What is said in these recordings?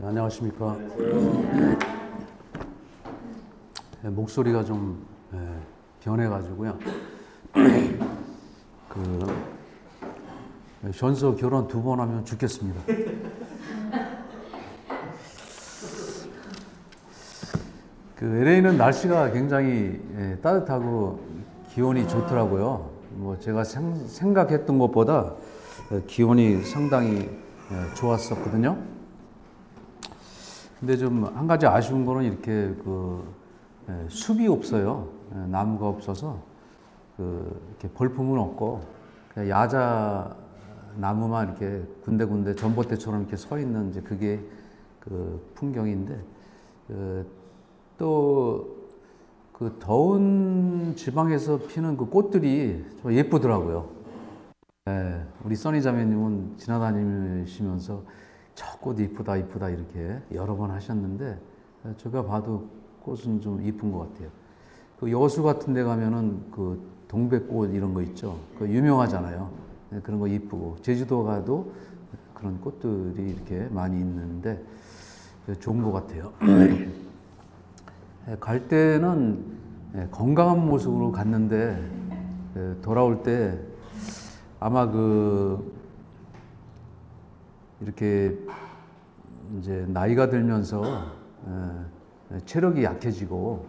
안녕하십니까. 목소리가 좀 변해가지고요. 현서 결혼 2번 하면 죽겠습니다. LA는 날씨가 굉장히 따뜻하고 기온이 좋더라고요. 뭐 제가 생각했던 것보다 기온이 상당히 좋았었거든요. 근데 좀 한 가지 아쉬운 거는 이렇게 숲이 없어요. 나무가 없어서 이렇게 벌품은 없고 그냥 야자 나무만 이렇게 군데군데 전봇대처럼 이렇게 서 있는 이제 그게 풍경인데 또 더운 지방에서 피는 꽃들이 좀 예쁘더라고요. 우리 써니 자매님은 지나다니시면서 저 꽃 이쁘다 이쁘다 이렇게 여러 번 하셨는데 제가 봐도 꽃은 좀 이쁜 것 같아요. 여수 같은 데 가면은 동백꽃 이런 거 있죠. 유명하잖아요. 그런 거 이쁘고 제주도 가도 그런 꽃들이 이렇게 많이 있는데 좋은 것 같아요. 갈 때는 건강한 모습으로 갔는데 돌아올 때 아마 이렇게 이제 나이가 들면서 체력이 약해지고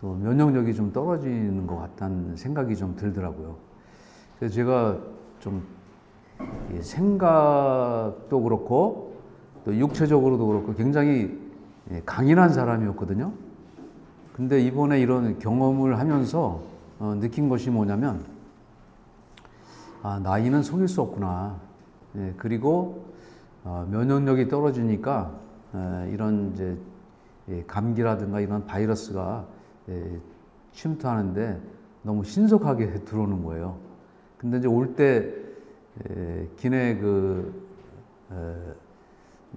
또 면역력이 좀 떨어지는 것 같다는 생각이 좀 들더라고요. 그래서 제가 좀 생각도 그렇고 또 육체적으로도 그렇고 굉장히 강인한 사람이었거든요. 근데 이번에 이런 경험을 하면서 느낀 것이 뭐냐면 나이는 속일 수 없구나. 그리고 면역력이 떨어지니까 이런 이제 감기라든가 이런 바이러스가 침투하는데 너무 신속하게 들어오는 거예요. 근데 이제 올 때 기내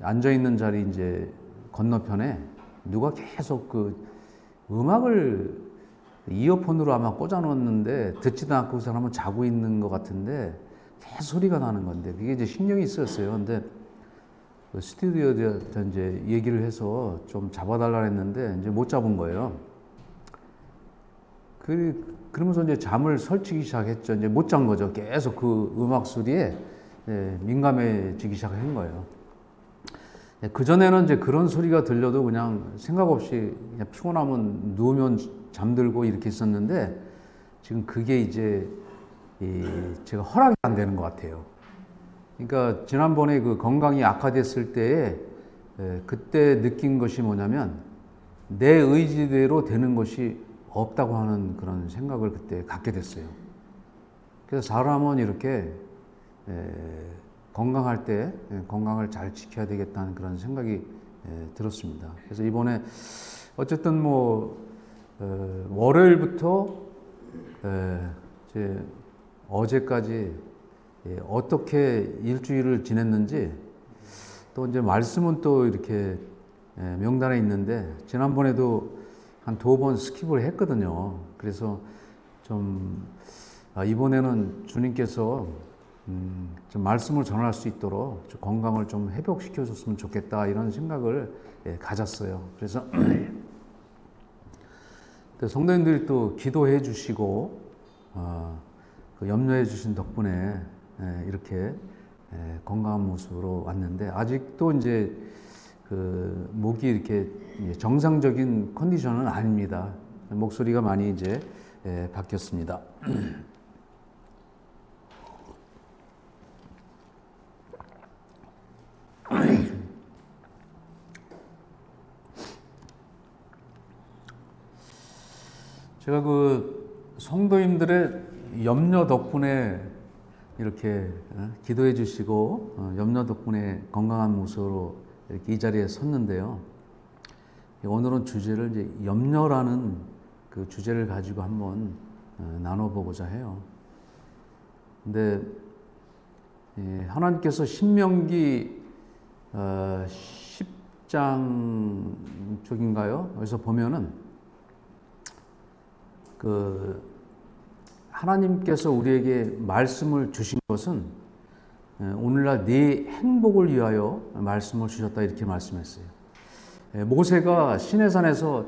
앉아 있는 자리 이제 건너편에 누가 계속 음악을 이어폰으로 아마 꽂아 놓았는데 듣지도 않고 그 사람은 자고 있는 것 같은데 계속 소리가 나는 건데 그게 이제 신경이 쓰였어요. 근데 스튜디오에 이제 얘기를 해서 좀 잡아달라 했는데 이제 못 잡은 거예요. 그러면서 이제 잠을 설치기 시작했죠. 이제 못 잔 거죠. 계속 그 음악 소리에 민감해지기 시작한 거예요. 그전에는 이제 그런 소리가 들려도 그냥 생각 없이 그냥 피곤하면 누우면 잠들고 이렇게 있었는데 지금 그게 이제 제가 허락이 안 되는 것 같아요. 그러니까 지난번에 건강이 악화됐을 때에 그때 느낀 것이 뭐냐면 내 의지대로 되는 것이 없다고 하는 그런 생각을 그때 갖게 됐어요. 그래서 사람은 이렇게 건강할 때 건강을 잘 지켜야 되겠다는 그런 생각이 들었습니다. 그래서 이번에 어쨌든 월요일부터 이제 어제까지 어떻게 일주일을 지냈는지 또 이제 말씀은 또 이렇게 명단에 있는데 지난번에도 한 2번 스킵을 했거든요. 그래서 좀 이번에는 주님께서 좀 말씀을 전할 수 있도록 좀 건강을 좀 회복시켜 줬으면 좋겠다 이런 생각을 가졌어요. 그래서 성도님들이 또 기도해 주시고 염려해 주신 덕분에 이렇게 건강한 모습으로 왔는데 아직도 이제 목이 이렇게 정상적인 컨디션은 아닙니다. 목소리가 많이 이제 바뀌었습니다. 제가 성도님들의 염려 덕분에 이렇게 기도해 주시고 염려 덕분에 건강한 모습으로 이렇게 이 자리에 섰는데요. 오늘은 주제를 이제 염려라는 그 주제를 가지고 한번 나눠보고자 해요. 근데 하나님께서 신명기 10장 쪽인가요? 여기서 보면은 하나님께서 우리에게 말씀을 주신 것은 오늘날 네 행복을 위하여 말씀을 주셨다 이렇게 말씀했어요. 모세가 시내산에서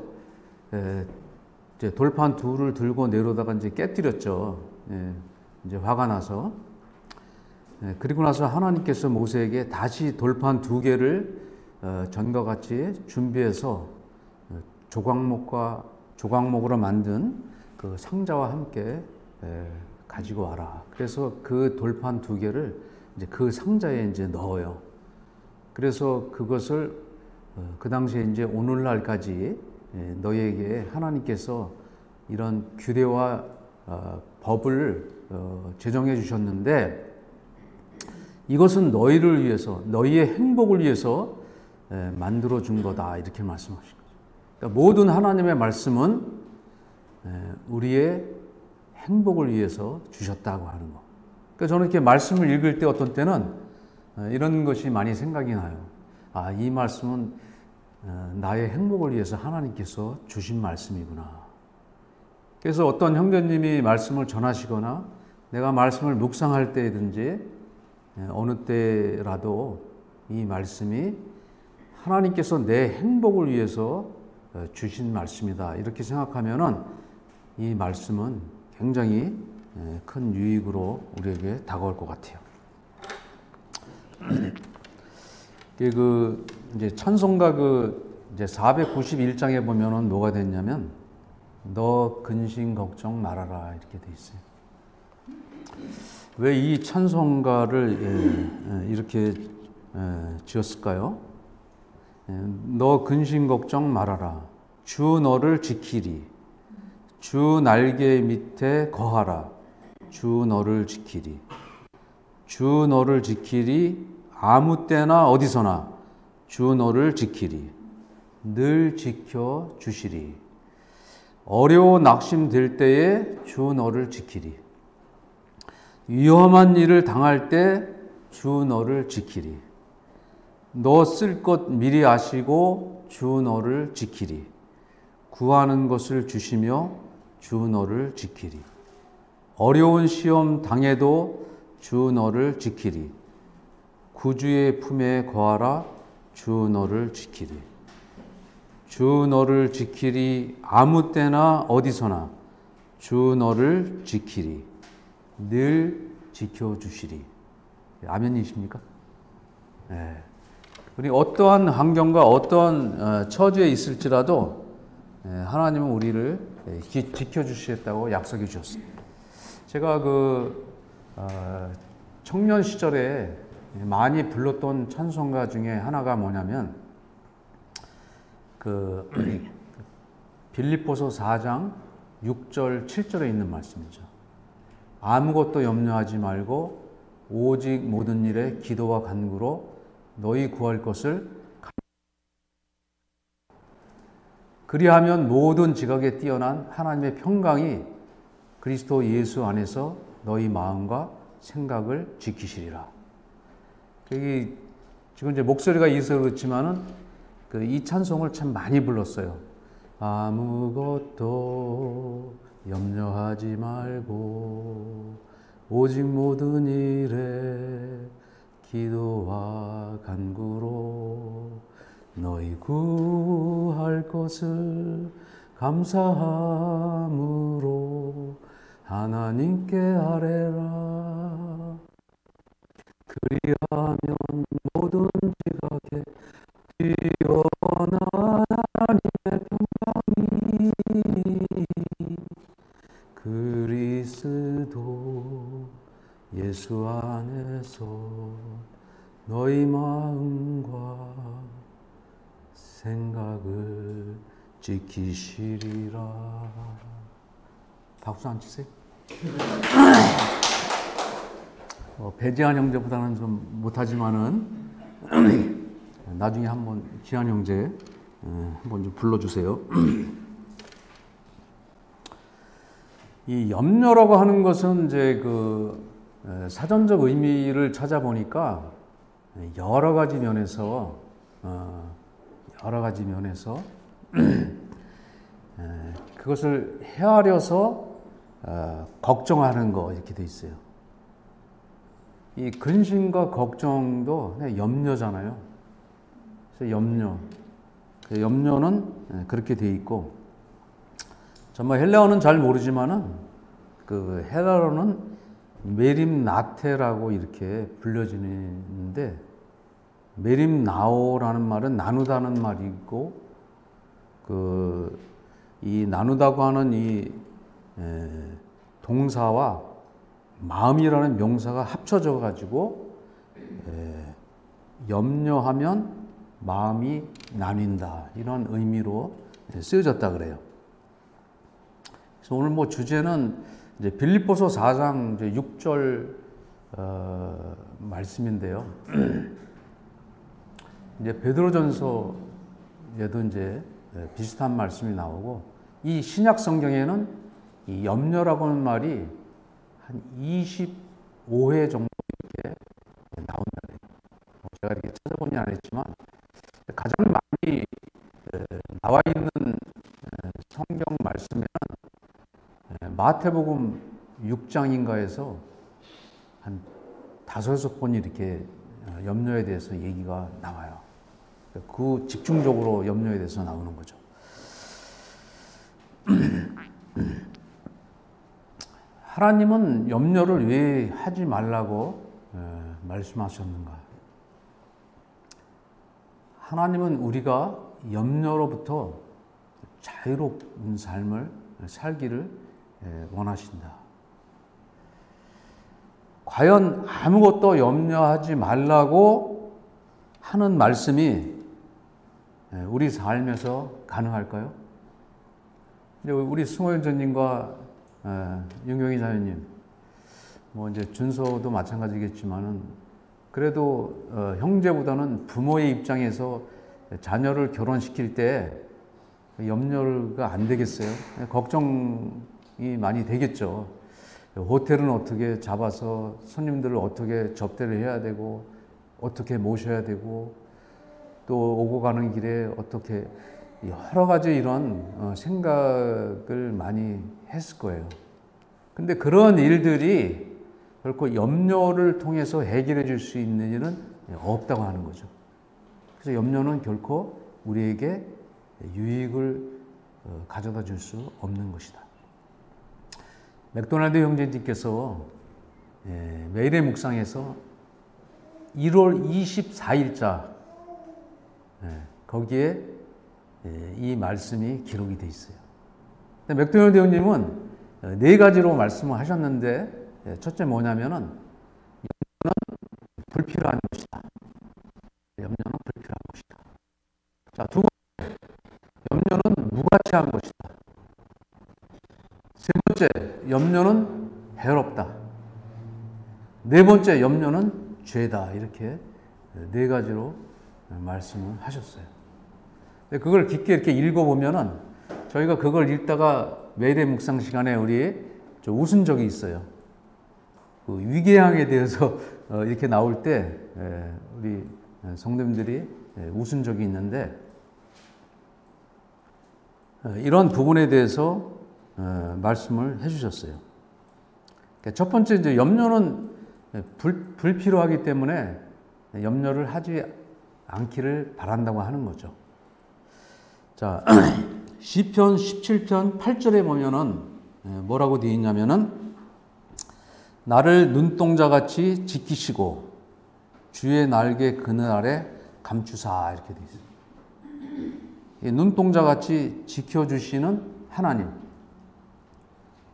이제 돌판 둘을 들고 내려다가 이제 깨뜨렸죠. 이제 화가 나서. 그리고 나서 하나님께서 모세에게 다시 돌판 2개를 전과 같이 준비해서 조각목으로 만든 그 상자와 함께 가지고 와라. 그래서 그 돌판 2개를 이제 그 상자에 이제 넣어요. 그래서 그것을 그 당시에 이제 오늘날까지 너희에게 하나님께서 이런 규례와 법을 제정해 주셨는데 이것은 너희를 위해서, 너희의 행복을 위해서 만들어 준 거다 이렇게 말씀하신 거죠. 그러니까 모든 하나님의 말씀은 우리의 행복을 위해서 주셨다고 하는 거. 그러니까 저는 이렇게 말씀을 읽을 때 어떤 때는 이런 것이 많이 생각이 나요. 아, 이 말씀은 나의 행복을 위해서 하나님께서 주신 말씀이구나. 그래서 어떤 형제님이 말씀을 전하시거나 내가 말씀을 묵상할 때든지 어느 때라도 이 말씀이 하나님께서 내 행복을 위해서 주신 말씀이다. 이렇게 생각하면은 이 말씀은 굉장히 큰 유익으로 우리에게 다가올 것 같아요. 이제 찬송가 이제 491장에 보면은 뭐가 됐냐면 너 근심 걱정 말아라 이렇게 돼 있어요. 왜 이 찬송가를 이렇게 지었을까요? 너 근심 걱정 말아라. 주 너를 지키리. 주 날개 밑에 거하라. 주 너를 지키리. 주 너를 지키리. 아무 때나 어디서나 주 너를 지키리. 늘 지켜 주시리. 어려워 낙심될 때에 주 너를 지키리. 위험한 일을 당할 때 주 너를 지키리. 너 쓸 것 미리 아시고 주 너를 지키리. 구하는 것을 주시며 주 너를 지키리. 어려운 시험 당해도 주 너를 지키리. 구주의 품에 거하라. 주 너를 지키리. 주 너를 지키리. 아무 때나 어디서나 주 너를 지키리. 늘 지켜주시리. 아멘이십니까? 네. 우리 어떠한 환경과 어떠한 처지에 있을지라도 하나님은 우리를 지켜주시겠다고 약속해 주셨어요. 제가 청년 시절에 많이 불렀던 찬송가 중에 하나가 뭐냐면 빌립보서 4장 6절 7절에 있는 말씀이죠. 아무것도 염려하지 말고 오직 모든 일에 기도와 간구로 너희 구할 것을 그리하면 모든 지각에 뛰어난 하나님의 평강이 그리스도 예수 안에서 너희 마음과 생각을 지키시리라. 여기 지금 이제 목소리가 있어서 그렇지만은 이 찬송을 참 많이 불렀어요. 아무것도 염려하지 말고 오직 모든 일에 기도와 간구로 너희 구할 것을 감사함으로 하나님께 아뢰라. 그리하면 모든 지각에 뛰어난 하나님의 평강이 그리스도 예수 안에서 너희 마음과 생각을 지키시리라. 박수 안 치세요? 배지한 형제보다는 좀 못하지만은 나중에 한번 지한 형제 한번 좀 불러주세요. 이 염려라고 하는 것은 이제 사전적 의미를 찾아보니까 여러 가지 면에서 그것을 헤아려서 걱정하는 거 이렇게 돼 있어요. 이 근심과 걱정도 그냥 염려잖아요. 그래서 염려. 염려는 그렇게 돼 있고, 정말 헬라어는 잘 모르지만은 그 헬라어는 메림나테라고 이렇게 불려지는데, 메림나오라는 말은 나누다는 말이고, 이 나누다고 하는 이 동사와 마음이라는 명사가 합쳐져 가지고 염려하면 마음이 나뉜다, 이런 의미로 쓰여졌다 그래요. 그래서 오늘 뭐 주제는 이제 빌립보서 4장 이제 6절 말씀인데요. 이제 베드로전서에도 이제 비슷한 말씀이 나오고, 이 신약 성경에는 이 염려라고 하는 말이 한 25회 정도 이렇게 나온다. 제가 이렇게 찾아보진 않았지만 가장 많이 나와 있는 성경 말씀에는 마태복음 6장인가에서 한 5-6번 이렇게 염려에 대해서 얘기가 나와요. 그 집중적으로 염려에 대해서 나오는 거죠. 하나님은 염려를 왜 하지 말라고 말씀하셨는가? 하나님은 우리가 염려로부터 자유로운 삶을 살기를 원하신다. 과연 아무것도 염려하지 말라고 하는 말씀이 우리 삶에서 가능할까요? 우리 승호연 전님과 윤경희 자매님, 뭐 이제 준서도 마찬가지겠지만은 그래도 형제보다는 부모의 입장에서 자녀를 결혼시킬 때 염려가 안 되겠어요? 걱정이 많이 되겠죠. 호텔은 어떻게 잡아서 손님들을 어떻게 접대를 해야 되고, 어떻게 모셔야 되고, 또 오고 가는 길에 어떻게, 여러 가지 이런 생각을 많이 했을 거예요. 근데 그런 일들이 결코 염려를 통해서 해결해 줄 수 있는 일은 없다고 하는 거죠. 그래서 염려는 결코 우리에게 유익을 가져다 줄 수 없는 것이다. 맥도날드 형제님께서 매일의 묵상에서 1월 24일자 거기에 이 말씀이 기록이 돼 있어요. 맥도날드 형님은 4가지로 말씀을 하셨는데, 첫째 뭐냐면은 염려는 불필요한 것이다. 염려는 불필요한 것이다. 자, 두 번째, 염려는 무가치한 것이다. 세 번째, 염려는 해롭다. 네 번째, 염려는 죄다. 이렇게 4가지로 말씀을 하셨어요. 그걸 깊게 이렇게 읽어보면은 저희가 그걸 읽다가 매일의 묵상 시간에 우리 웃은 적이 있어요. 그 위궤양에 대해서 이렇게 나올 때 우리 성도님들이 웃은 적이 있는데, 이런 부분에 대해서 말씀을 해주셨어요. 첫 번째, 이제 염려는 불필요하기 때문에 염려를 하지 않기를 바란다고 하는 거죠. 자, 시편 17편 8절에 보면은 뭐라고 되어 있냐면은, 나를 눈동자같이 지키시고 주의 날개 그늘 아래 감추사, 이렇게 되어 있어요. 눈동자같이 지켜주시는 하나님.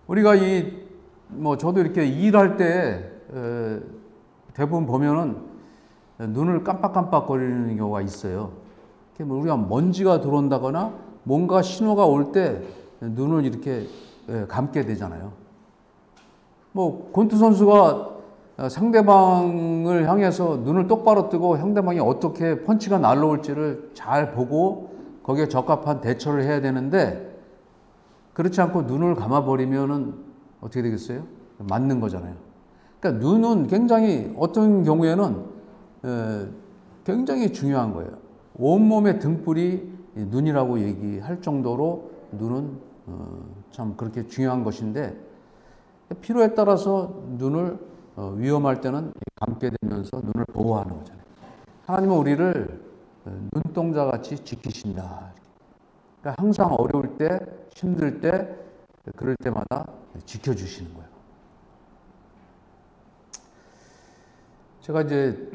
우리가 저도 이렇게 일할 때 대부분 보면은 눈을 깜빡깜빡거리는 경우가 있어요. 우리가 먼지가 들어온다거나 뭔가 신호가 올 때 눈을 이렇게 감게 되잖아요. 권투 선수가 상대방을 향해서 눈을 똑바로 뜨고 상대방이 어떻게 펀치가 날라올지를 잘 보고 거기에 적합한 대처를 해야 되는데, 그렇지 않고 눈을 감아버리면은 어떻게 되겠어요? 맞는 거잖아요. 그러니까 눈은 굉장히, 어떤 경우에는 굉장히 중요한 거예요. 온몸의 등불이 눈이라고 얘기할 정도로 눈은 참 그렇게 중요한 것인데, 필요에 따라서 눈을 위험할 때는 감게 되면서 눈을 보호하는 거잖아요. 하나님은 우리를 눈동자같이 지키신다. 그러니까 항상 어려울 때, 힘들 때, 그럴 때마다 지켜주시는 거예요. 제가 이제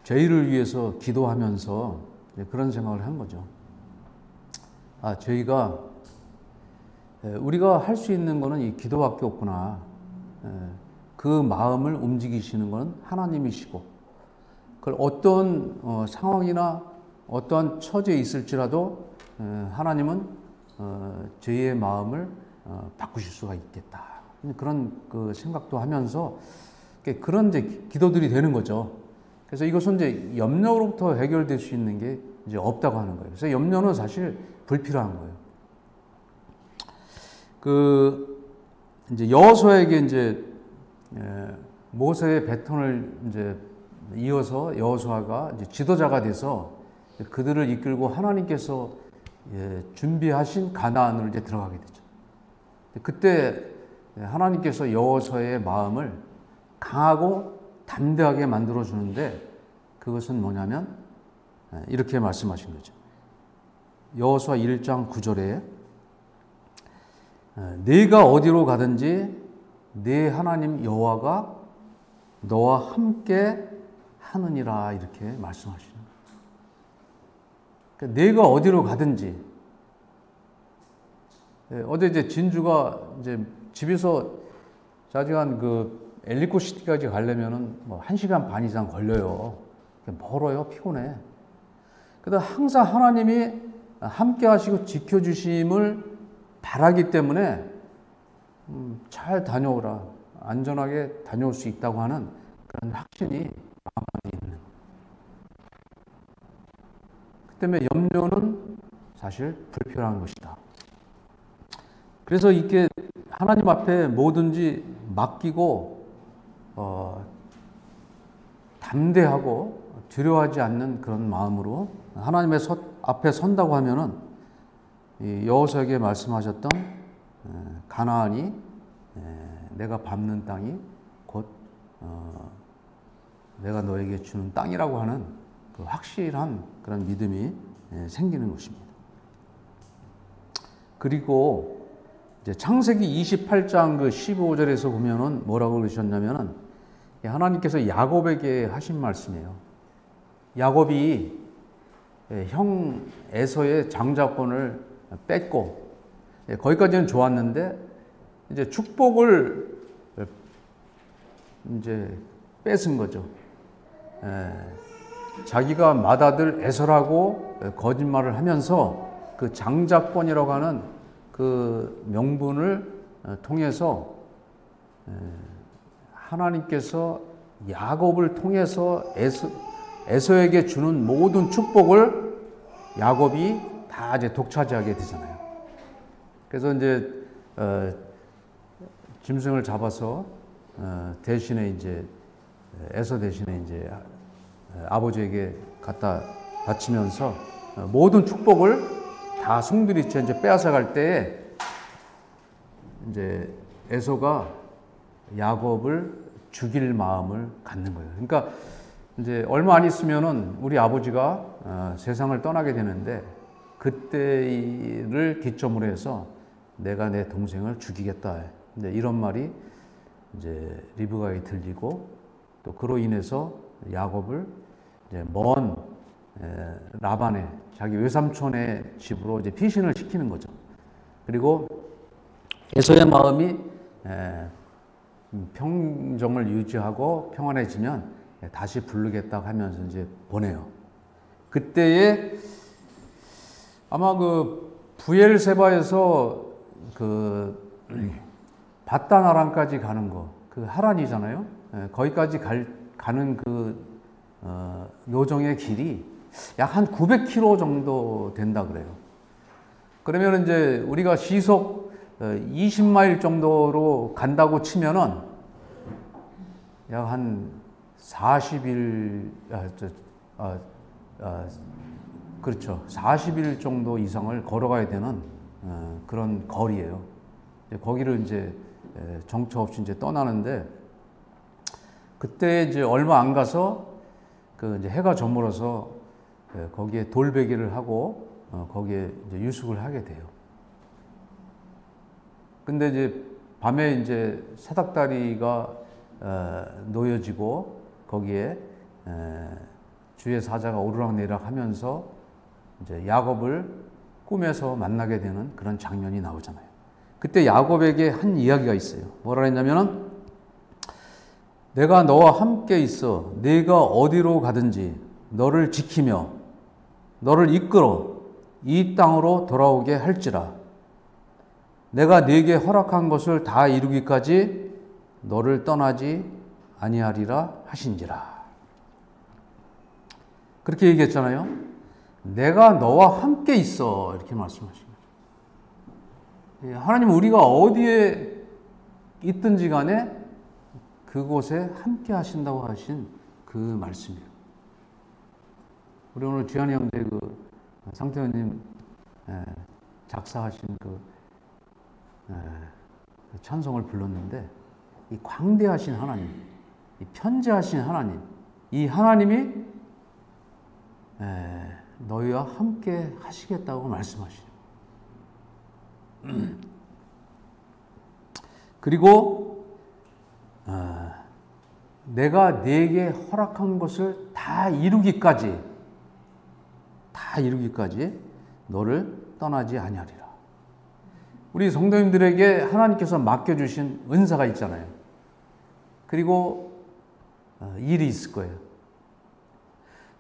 죄인을 위해서 기도하면서 그런 생각을 한 거죠. 저희가 우리가 할 수 있는 거는 이 기도밖에 없구나. 그 마음을 움직이시는 건 하나님이시고, 그걸 어떤 상황이나 어떠한 처지에 있을지라도 하나님은 저희의 마음을 바꾸실 수가 있겠다. 그런 그 생각도 하면서 그런 이제 기도들이 되는 거죠. 그래서 이것은 이제 염려로부터 해결될 수 있는 게 이제 없다고 하는 거예요. 그래서 염려는 사실 불필요한 거예요. 이제 여호수아에게 이제 모세의 배턴을 이제 이어서 여호수아가 이제 지도자가 돼서 그들을 이끌고 하나님께서 준비하신 가나안으로 이제 들어가게 되죠. 그때 하나님께서 여호수아의 마음을 강하고 담대하게 만들어 주는데, 그것은 뭐냐면 이렇게 말씀하신 거죠. 여호수아 1장 9절에 네가 어디로 가든지 네 하나님 여호와가 너와 함께 하느니라, 이렇게 말씀하시는 거예요. 그러니까 네가 어디로 가든지, 어제 이제 진주가 이제 집에서 자지간 그 엘리코 시티까지 가려면은 뭐 1시간 반 이상 걸려요. 멀어요. 피곤해. 그래도 항상 하나님이 함께 하시고 지켜주심을 바라기 때문에 잘 다녀오라, 안전하게 다녀올 수 있다고 하는 그런 확신이 마음에 있는. 그 때문에 염려는 사실 불필요한 것이다. 그래서 이렇게 하나님 앞에 뭐든지 맡기고 담대하고 두려워하지 않는 그런 마음으로 하나님의 앞에 선다고 하면은 여호수아에게 말씀하셨던 가나안이 내가 밟는 땅이 곧 내가 너에게 주는 땅이라고 하는 그 확실한 그런 믿음이 생기는 것입니다. 그리고 이제 창세기 28장 그 15절에서 보면은 뭐라고 그러셨냐면은 하나님께서 야곱에게 하신 말씀이에요. 야곱이 형 에서의 장자권을 뺏고, 거기까지는 좋았는데 이제 축복을 이제 뺏은 거죠. 자기가 맏아들 에서라고 거짓말을 하면서 그 장자권이라고 하는 그 명분을 통해서 하나님께서 야곱을 통해서 에서에게 주는 모든 축복을 야곱이 다 이제 독차지하게 되잖아요. 그래서 이제 짐승을 잡아서 대신에 이제 에서 대신에 이제 아버지에게 갖다 바치면서 모든 축복을 다 송두리째 이제 빼앗아 갈 때에 이제 에서가 야곱을 죽일 마음을 갖는 거예요. 그러니까 이제 얼마 안 있으면은 우리 아버지가 세상을 떠나게 되는데, 그때를 기점으로 해서 내가 내 동생을 죽이겠다. 근데 이런 말이 이제 리브가에 들리고, 또 그로 인해서 야곱을 이제 먼 라반의 자기 외삼촌의 집으로 이제 피신을 시키는 거죠. 그리고 에서의 마음이 평정을 유지하고 평안해지면 다시 부르겠다고 하면서 이제 보내요. 그때에 아마 그 부엘세바에서 그 바단 아람까지 가는 거, 그 하란이잖아요. 거기까지 가는 그 요정의 길이 약 한 900km 정도 된다 그래요. 그러면 이제 우리가 시속 20마일 정도로 간다고 치면은 약 한 40일, 그렇죠. 40일 정도 이상을 걸어가야 되는 그런 거리예요. 거기를 이제 정처 없이 이제 떠나는데, 그때 이제 얼마 안 가서 그 이제 해가 저물어서 거기에 돌베개를 하고 거기에 이제 유숙을 하게 돼요. 근데 이제 밤에 이제 사닥다리가 놓여지고 거기에 주의 사자가 오르락내리락 하면서 이제 야곱을 꿈에서 만나게 되는 그런 장면이 나오잖아요. 그때 야곱에게 한 이야기가 있어요. 뭐라 했냐면은 내가 너와 함께 있어 네가 어디로 가든지 너를 지키며 너를 이끌어 이 땅으로 돌아오게 할지라 내가 네게 허락한 것을 다 이루기까지 너를 떠나지 아니하리라 하신지라. 그렇게 얘기했잖아요. 내가 너와 함께 있어 이렇게 말씀하신 거죠. 하나님은 우리가 어디에 있든지 간에 그곳에 함께 하신다고 하신 그 말씀이에요. 우리 오늘 주한이 형제 그 상태원님 작사하신 그 찬송을 불렀는데 이 광대하신 하나님, 이 편재하신 하나님, 이 하나님이 너희와 함께 하시겠다고 말씀하시죠. 그리고 내가 네게 허락한 것을 다 이루기까지 너를 떠나지 아니하리라. 우리 성도님들에게 하나님께서 맡겨주신 은사가 있잖아요. 그리고 일이 있을 거예요.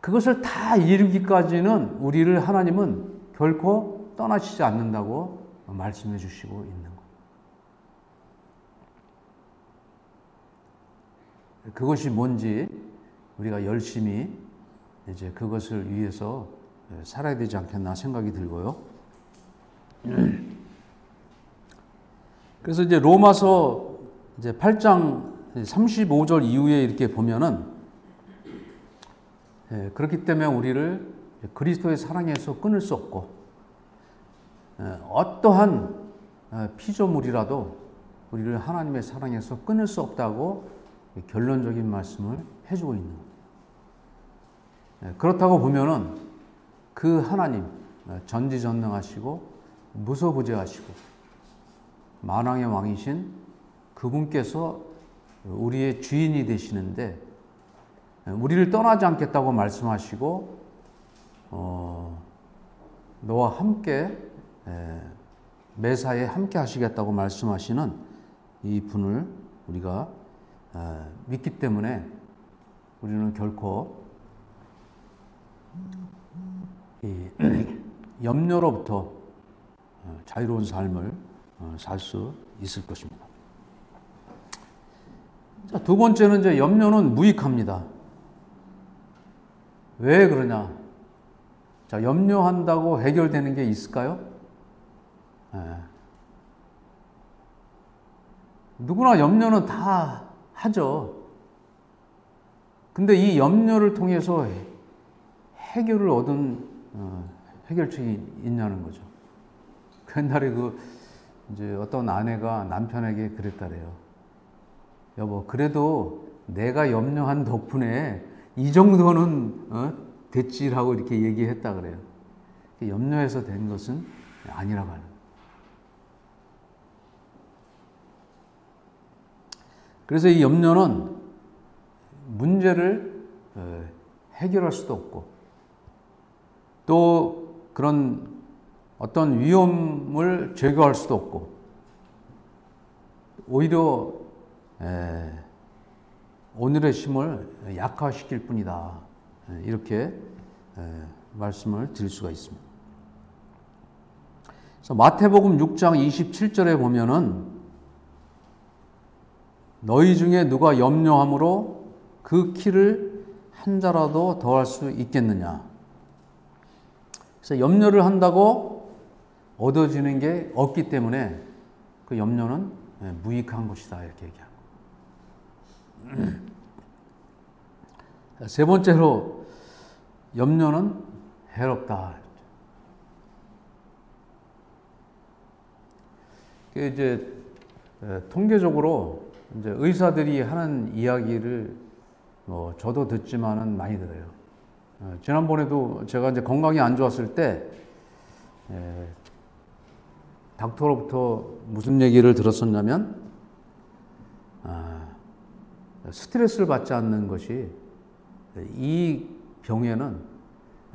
그것을 다 이루기까지는 우리를 하나님은 결코 떠나시지 않는다고 말씀해 주시고 있는 거예요. 그것이 뭔지 우리가 열심히 이제 그것을 위해서 살아야 되지 않겠나 생각이 들고요. 그래서 이제 로마서 이제 8장 35절 이후에 이렇게 보면은 그렇기 때문에 우리를 그리스도의 사랑에서 끊을 수 없고 어떠한 피조물이라도 우리를 하나님의 사랑에서 끊을 수 없다고 결론적인 말씀을 해주고 있는 거예요. 그렇다고 보면은 그 하나님 전지전능하시고 무소부재하시고 만왕의 왕이신 그분께서 우리의 주인이 되시는데 우리를 떠나지 않겠다고 말씀하시고 너와 함께 매사에 함께 하시겠다고 말씀하시는 이 분을 우리가 믿기 때문에 우리는 결코 이 염려로부터 자유로운 삶을 살 수 있을 것입니다. 자, 두 번째는 이제 염려는 무익합니다. 왜 그러냐? 자, 염려한다고 해결되는 게 있을까요? 누구나 염려는 다 하죠. 근데 이 염려를 통해서 해결을 얻은 해결책이 있냐는 거죠. 옛날에 이제 어떤 아내가 남편에게 그랬다래요. 여보, 그래도 내가 염려한 덕분에 이 정도는 됐지라고 이렇게 얘기했다 그래요. 염려해서 된 것은 아니라고 하는. 그래서 이 염려는 문제를 해결할 수도 없고 또 그런 어떤 위험을 제거할 수도 없고 오히려 오늘의 힘을 약화시킬 뿐이다. 이렇게 말씀을 드릴 수가 있습니다. 그래서 마태복음 6장 27절에 보면은 너희 중에 누가 염려함으로 그 키를 한 자라도 더할 수 있겠느냐. 그래서 염려를 한다고 얻어지는 게 없기 때문에 그 염려는 무익한 것이다 이렇게 얘기하고. 세 번째로 염려는 해롭다. 이제 통계적으로 이제 의사들이 하는 이야기를 저도 듣지만은 많이 들어요. 지난번에도 제가 이제 건강이 안 좋았을 때 닥터로부터 무슨 얘기를 들었었냐면 스트레스를 받지 않는 것이 이 병에는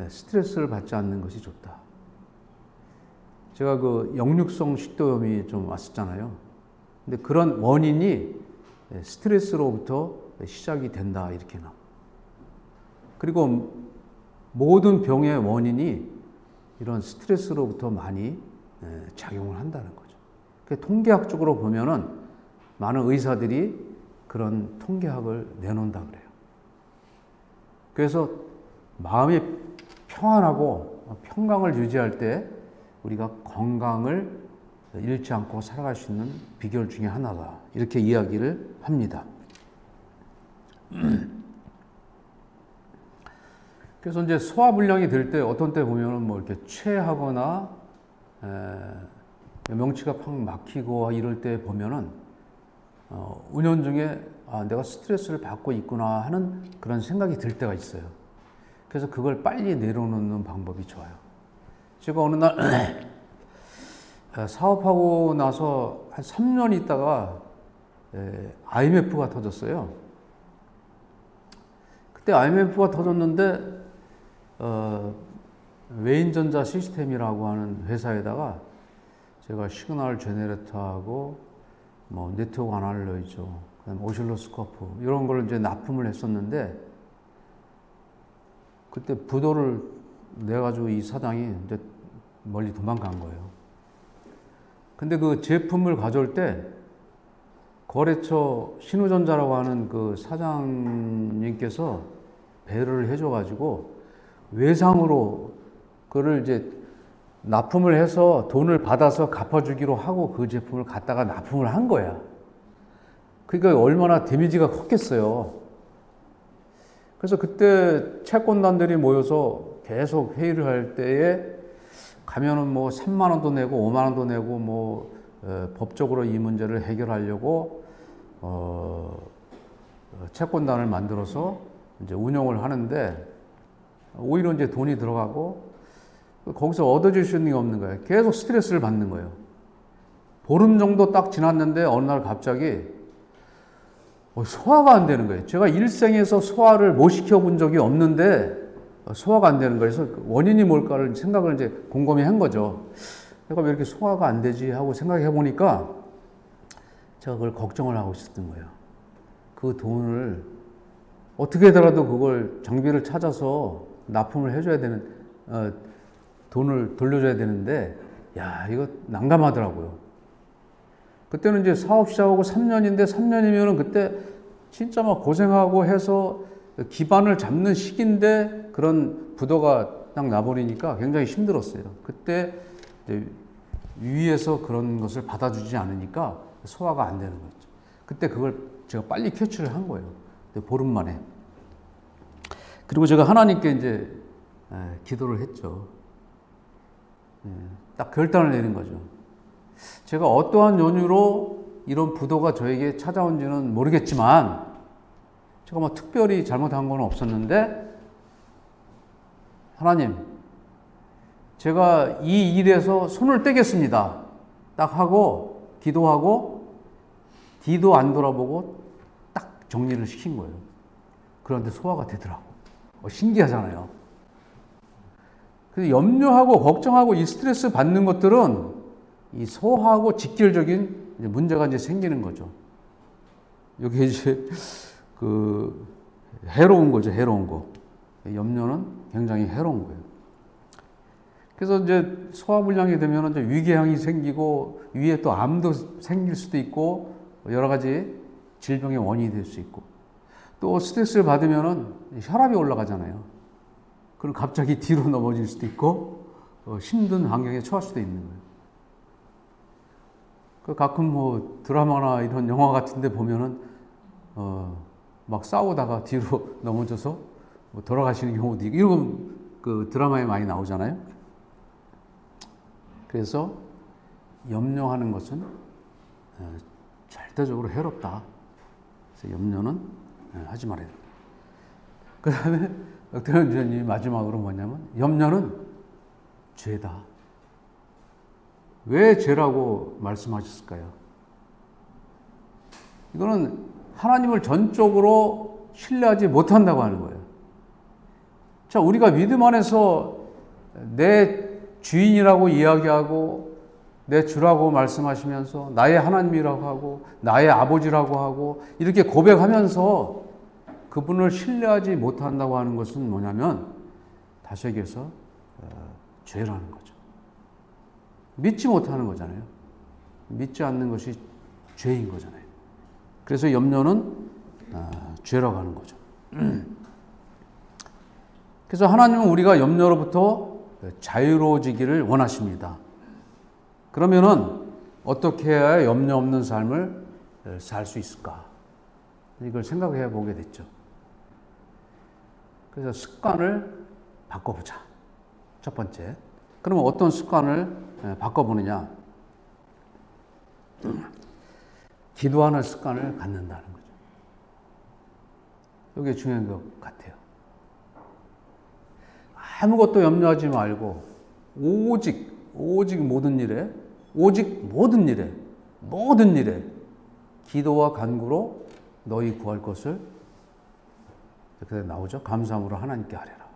스트레스를 받지 않는 것이 좋다. 제가 그 역류성 식도염이 좀 왔었잖아요. 근데 그런 원인이 스트레스로부터 시작이 된다 이렇게 나. 그리고 모든 병의 원인이 이런 스트레스로부터 많이 작용을 한다는 거죠. 통계학적으로 보면은 많은 의사들이 그런 통계학을 내놓는다 그래요. 그래서 마음이 평안하고 평강을 유지할 때 우리가 건강을 잃지 않고 살아갈 수 있는 비결 중에 하나다. 이렇게 이야기를 합니다. 그래서 이제 소화불량이 될 때 어떤 때 보면은 뭐 이렇게 체하거나 명치가 팍 막히고 이럴 때 보면은 은연중에 내가 스트레스를 받고 있구나 하는 그런 생각이 들 때가 있어요. 그래서 그걸 빨리 내려놓는 방법이 좋아요. 제가 어느 날 사업하고 나서 한 3년 있다가 IMF가 터졌어요. 그때 IMF가 터졌는데 웨인전자 시스템이라고 하는 회사에다가 제가 시그널 제네레이터하고 뭐 네트워크 아날라이저, 그다음 오실로스코프 이런 걸 이제 납품을 했었는데 그때 부도를 내가지고 이 사장이 이제 멀리 도망간 거예요. 근데 그 제품을 가져올 때 거래처 신우전자라고 하는 그 사장님께서 배려를 해줘가지고 외상으로 그를 이제 납품을 해서 돈을 받아서 갚아주기로 하고 그 제품을 갖다가 납품을 한 거야. 그러니까 얼마나 데미지가 컸겠어요. 그래서 그때 채권단들이 모여서 계속 회의를 할 때에 가면은 뭐 3만 원도 내고 5만 원도 내고 뭐 법적으로 이 문제를 해결하려고 채권단을 만들어서 이제 운영을 하는데 오히려 이제 돈이 들어가고 거기서 얻어질 수 있는 게 없는 거예요. 계속 스트레스를 받는 거예요. 보름 정도 딱 지났는데 어느 날 갑자기 소화가 안 되는 거예요. 제가 일생에서 소화를 못 시켜본 적이 없는데 소화가 안 되는 거예요. 그래서 원인이 뭘까를 생각을 이제 곰곰이 한 거죠. 내가 왜 이렇게 소화가 안 되지 하고 생각해 보니까 제가 그걸 걱정을 하고 있었던 거예요. 그 돈을 어떻게 하더라도 그걸 장비를 찾아서 납품을 해줘야 되는, 돈을 돌려줘야 되는데, 야, 이거 난감하더라고요. 그때는 이제 사업 시작하고 3년인데, 3년이면은 그때 진짜 막 고생하고 해서 기반을 잡는 시기인데 그런 부도가 딱 나버리니까 굉장히 힘들었어요. 그때 이제 위에서 그런 것을 받아주지 않으니까 소화가 안 되는 거죠. 그때 그걸 제가 빨리 캐치를 한 거예요. 보름 만에. 그리고 제가 하나님께 이제 기도를 했죠. 딱 결단을 내린 거죠. 제가 어떠한 연유로 이런 부도가 저에게 찾아온지는 모르겠지만 제가 뭐 특별히 잘못한 건 없었는데 하나님, 제가 이 일에서 손을 떼겠습니다. 딱 하고 기도하고 뒤도 안 돌아보고 딱 정리를 시킨 거예요. 그런데 소화가 되더라고. 신기하잖아요. 그래서 염려하고 걱정하고 이 스트레스 받는 것들은 이 소화하고 직결적인 문제가 이제 생기는 거죠. 여기 이제 그 해로운 거죠, 해로운 거. 염려는 굉장히 해로운 거예요. 그래서 이제 소화불량이 되면 이제 위궤양이 생기고 위에 또 암도 생길 수도 있고 여러 가지 질병의 원인이 될 수 있고 또 스트레스를 받으면은 혈압이 올라가잖아요. 그럼 갑자기 뒤로 넘어질 수도 있고 힘든 환경에 처할 수도 있는 거예요. 그 가끔 뭐 드라마나 이런 영화 같은데 보면은 막 싸우다가 뒤로 넘어져서 뭐 돌아가시는 경우도 있고 이런 그 드라마에 많이 나오잖아요. 그래서 염려하는 것은 절대적으로 해롭다. 그래서 염려는 하지 말아야 돼요. 그 다음에 역대현 주님이 마지막으로 뭐냐면 염려는 죄다. 왜 죄라고 말씀하셨을까요? 이거는 하나님을 전적으로 신뢰하지 못한다고 하는 거예요. 자, 우리가 믿음 안에서 내 주인이라고 이야기하고 내 주라고 말씀하시면서 나의 하나님이라고 하고 나의 아버지라고 하고 이렇게 고백하면서 그분을 신뢰하지 못한다고 하는 것은 뭐냐면 다시 얘기해서 죄라는 거죠. 믿지 못하는 거잖아요. 믿지 않는 것이 죄인 거잖아요. 그래서 염려는 죄라고 하는 거죠. 그래서 하나님은 우리가 염려로부터 자유로워지기를 원하십니다. 그러면은 어떻게 해야 염려 없는 삶을 살 수 있을까? 이걸 생각해 보게 됐죠. 그래서 습관을 바꿔보자. 첫 번째. 그러면 어떤 습관을 바꿔보느냐? 기도하는 습관을 갖는다는 거죠. 이게 중요한 것 같아요. 아무것도 염려하지 말고 오직 모든 일에 기도와 간구로 너희 구할 것을 이렇게 나오죠. 감사함으로 하나님께 아뢰라.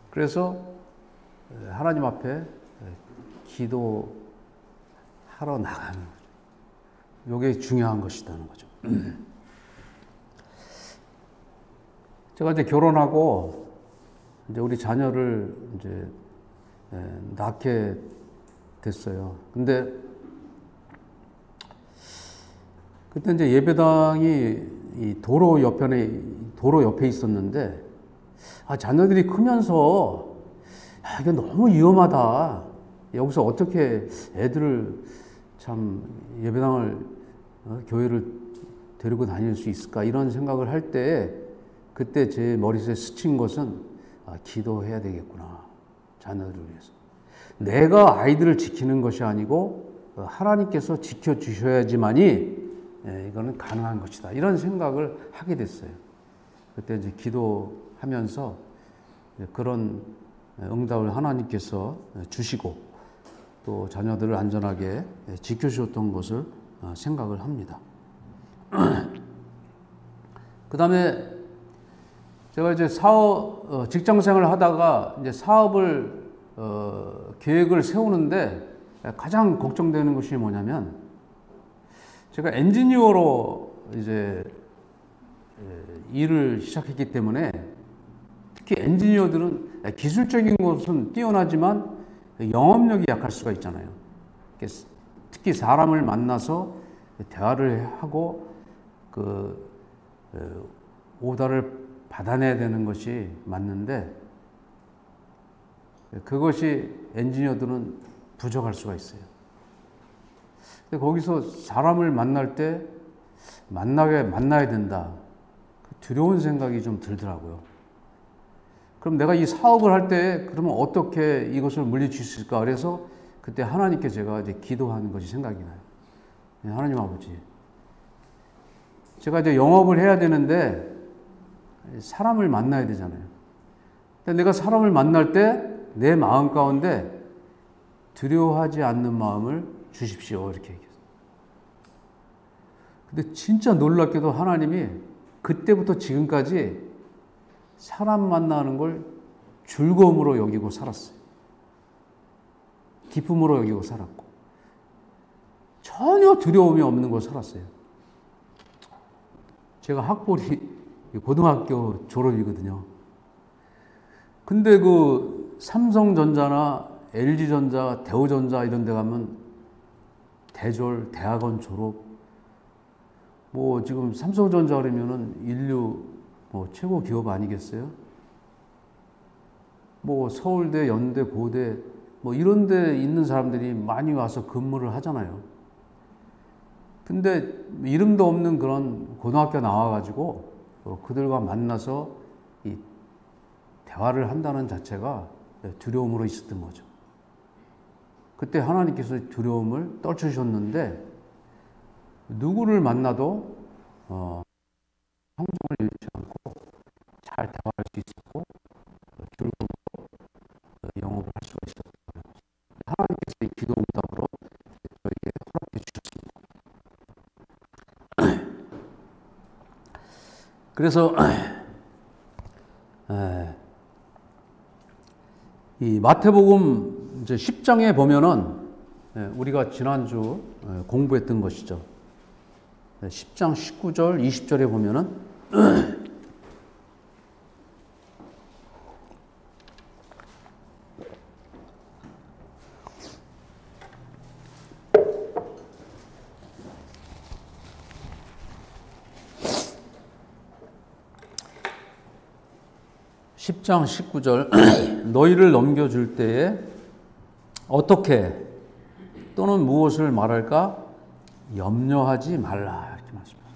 그래서 하나님 앞에 기도하러 나가는 거죠. 이게 중요한 것이라는 거죠. 제가 이제 결혼하고 이제 우리 자녀를 이제 낳게 됐어요. 근데 그때 이제 예배당이 이 도로 옆에 있었는데 자녀들이 크면서 이게 너무 위험하다. 여기서 어떻게 애들을 참 예배당을 교회를 데리고 다닐 수 있을까 이런 생각을 할 때 그때 제 머릿속에 스친 것은 기도해야 되겠구나. 자녀들을 위해서. 내가 아이들을 지키는 것이 아니고 하나님께서 지켜주셔야지만이 이거는 가능한 것이다. 이런 생각을 하게 됐어요. 그때 이제 기도하면서 그런 응답을 하나님께서 주시고 또 자녀들을 안전하게 지켜주셨던 것을 생각을 합니다. 그 다음에 제가 이제 직장 생활을 하다가 이제 사업을 계획을 세우는데 가장 걱정되는 것이 뭐냐면 제가 엔지니어로 이제 일을 시작했기 때문에 특히 엔지니어들은 기술적인 것은 뛰어나지만 영업력이 약할 수가 있잖아요. 특히 사람을 만나서 대화를 하고 그 오더를 받아내야 되는 것이 맞는데 그것이 엔지니어들은 부족할 수가 있어요. 근데 거기서 사람을 만날 때 만나야 된다. 두려운 생각이 좀 들더라고요. 그럼 내가 이 사업을 할 때 그러면 어떻게 이것을 물리칠 수 있을까? 그래서 그때 하나님께 제가 이제 기도하는 것이 생각이 나요. 하나님 아버지, 제가 이제 영업을 해야 되는데 사람을 만나야 되잖아요. 근데 내가 사람을 만날 때 내 마음 가운데 두려워하지 않는 마음을 주십시오. 이렇게 얘기했어요. 근데 진짜 놀랍게도 하나님이 그때부터 지금까지 사람 만나는 걸 즐거움으로 여기고 살았어요. 기쁨으로 여기고 살았고 전혀 두려움이 없는 걸 살았어요. 제가 학벌이 고등학교 졸업이거든요. 근데 그 삼성전자나 LG전자, 대우전자 이런 데 가면 대졸, 대학원 졸업, 뭐 지금 삼성전자 그러면은 인류 최고 기업 아니겠어요? 뭐 서울대, 연대, 고대 뭐 이런 데 있는 사람들이 많이 와서 근무를 하잖아요. 근데 이름도 없는 그런 고등학교 나와가지고 그들과 만나서 이 대화를 한다는 자체가 두려움으로 있었던 거죠. 그때 하나님께서 두려움을 떨쳐주셨는데 누구를 만나도 성정을 잃지 않고 잘 대화할 수 있었고 즐거움으로 영업을 할 수가 있었다. 하나님께서 이 기도 응답으로 저에게 허락해 주셨습니다. 그래서 이 마태복음 이제 10장에 보면은 우리가 지난주 공부했던 것이죠. 10장 19절 20절에 보면은 10장 19절 너희를 넘겨줄 때에 어떻게 또는 무엇을 말할까 염려하지 말라 이렇게 말씀합니다.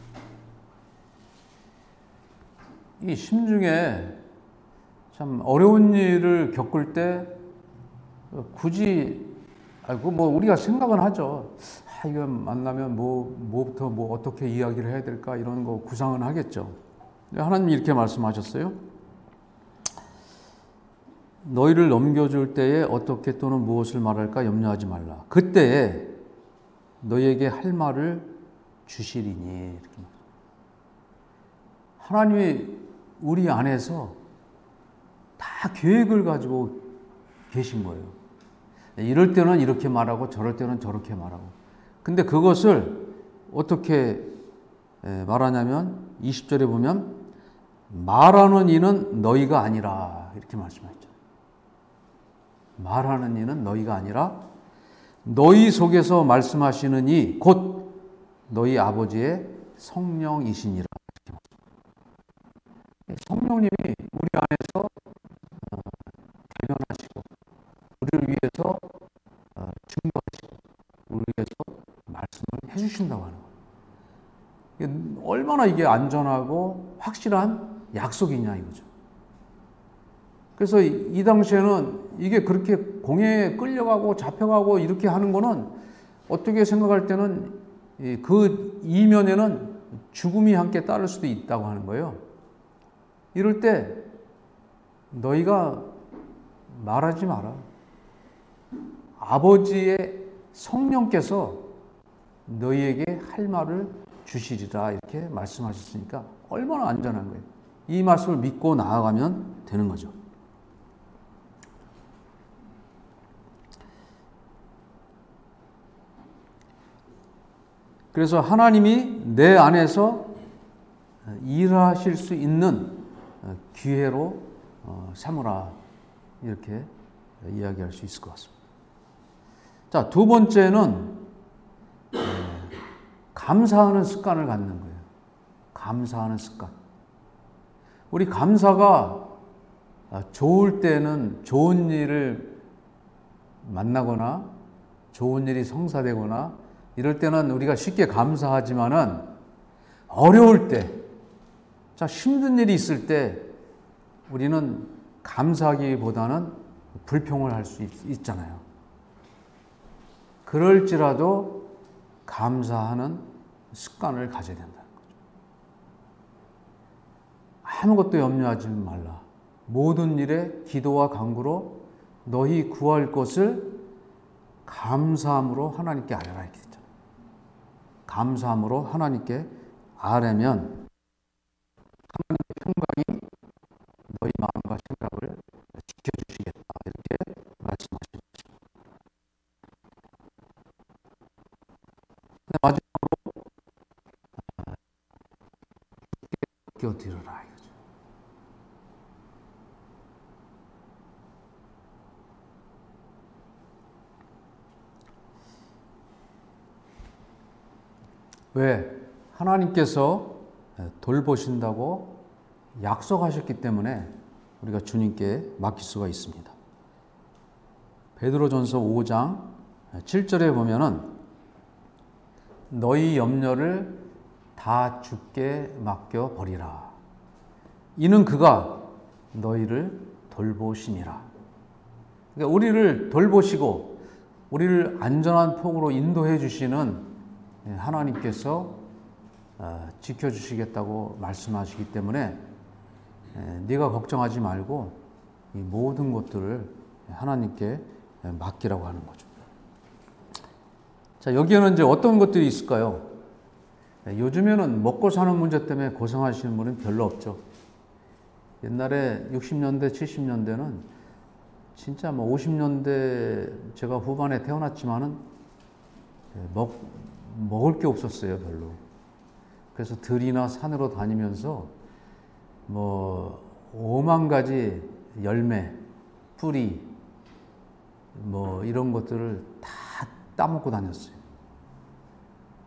이 심중에 참 어려운 일을 겪을 때 굳이 뭐 우리가 생각은 하죠. 이거 만나면 뭐부터 어떻게 이야기를 해야 될까 이런 거 구상은 하겠죠. 하나님이 이렇게 말씀하셨어요. 너희를 넘겨줄 때에 어떻게 또는 무엇을 말할까 염려하지 말라. 그때에 너희에게 할 말을 주시리니. 이렇게 하나님이 우리 안에서 다 계획을 가지고 계신 거예요. 이럴 때는 이렇게 말하고 저럴 때는 저렇게 말하고. 근데 그것을 어떻게 말하냐면 20절에 보면 말하는 이는 너희가 아니라 이렇게 말씀하셨죠. 말하는 이는 너희가 아니라 너희 속에서 말씀하시는 이 곧 너희 아버지의 성령이시니라. 성령님이 우리 안에서 대변하시고 우리를 위해서 증거하시고 우리를 위해서 말씀을 해주신다고 하는 거예요. 얼마나 이게 안전하고 확실한 약속이냐 이거죠. 그래서 이 당시에는 이게 그렇게 공회에 끌려가고 잡혀가고 이렇게 하는 거는 어떻게 생각할 때는 그 이면에는 죽음이 함께 따를 수도 있다고 하는 거예요. 이럴 때 너희가 말하지 마라. 아버지의 성령께서 너희에게 할 말을 주시리라 이렇게 말씀하셨으니까 얼마나 안전한 거예요. 이 말씀을 믿고 나아가면 되는 거죠. 그래서 하나님이 내 안에서 일하실 수 있는 기회로 삼으라 이렇게 이야기할 수 있을 것 같습니다. 자, 두 번째는 감사하는 습관을 갖는 거예요. 감사하는 습관. 우리 감사가 좋을 때는 좋은 일을 만나거나 좋은 일이 성사되거나 이럴 때는 우리가 쉽게 감사하지만은 어려울 때, 자, 힘든 일이 있을 때 우리는 감사하기보다는 불평을 할 수 있잖아요. 그럴지라도 감사하는 습관을 가져야 된다는 거죠. 아무것도 염려하지 말라. 모든 일에 기도와 간구로 너희 구할 것을 감사함으로 하나님께 아뢰라 이렇게 됐잖아요. 감사함으로 하나님께 아뢰면 하나님의 평강이 너희 마음과 생각을 지켜주시겠다 이렇게 말씀하십니다. 마지막으로 끼어들어라 이거죠. 왜? 하나님께서 돌보신다고 약속하셨기 때문에 우리가 주님께 맡길 수가 있습니다. 베드로전서 5장 7절에 보면은 너희 염려를 다 주께 맡겨 버리라. 이는 그가 너희를 돌보심이라. 그러니까 우리를 돌보시고 우리를 안전한 폭으로 인도해 주시는 하나님께서 지켜주시겠다고 말씀하시기 때문에 네가 걱정하지 말고 이 모든 것들을 하나님께 맡기라고 하는 거죠. 자, 여기에는 이제 어떤 것들이 있을까요? 요즘에는 먹고 사는 문제 때문에 고생하시는 분은 별로 없죠. 옛날에 60년대, 70년대는 진짜 뭐 50년대 제가 후반에 태어났지만은 먹을 게 없었어요, 별로. 그래서 들이나 산으로 다니면서 뭐 5만 가지 열매, 뿌리, 뭐 이런 것들을 다 따먹고 다녔어요.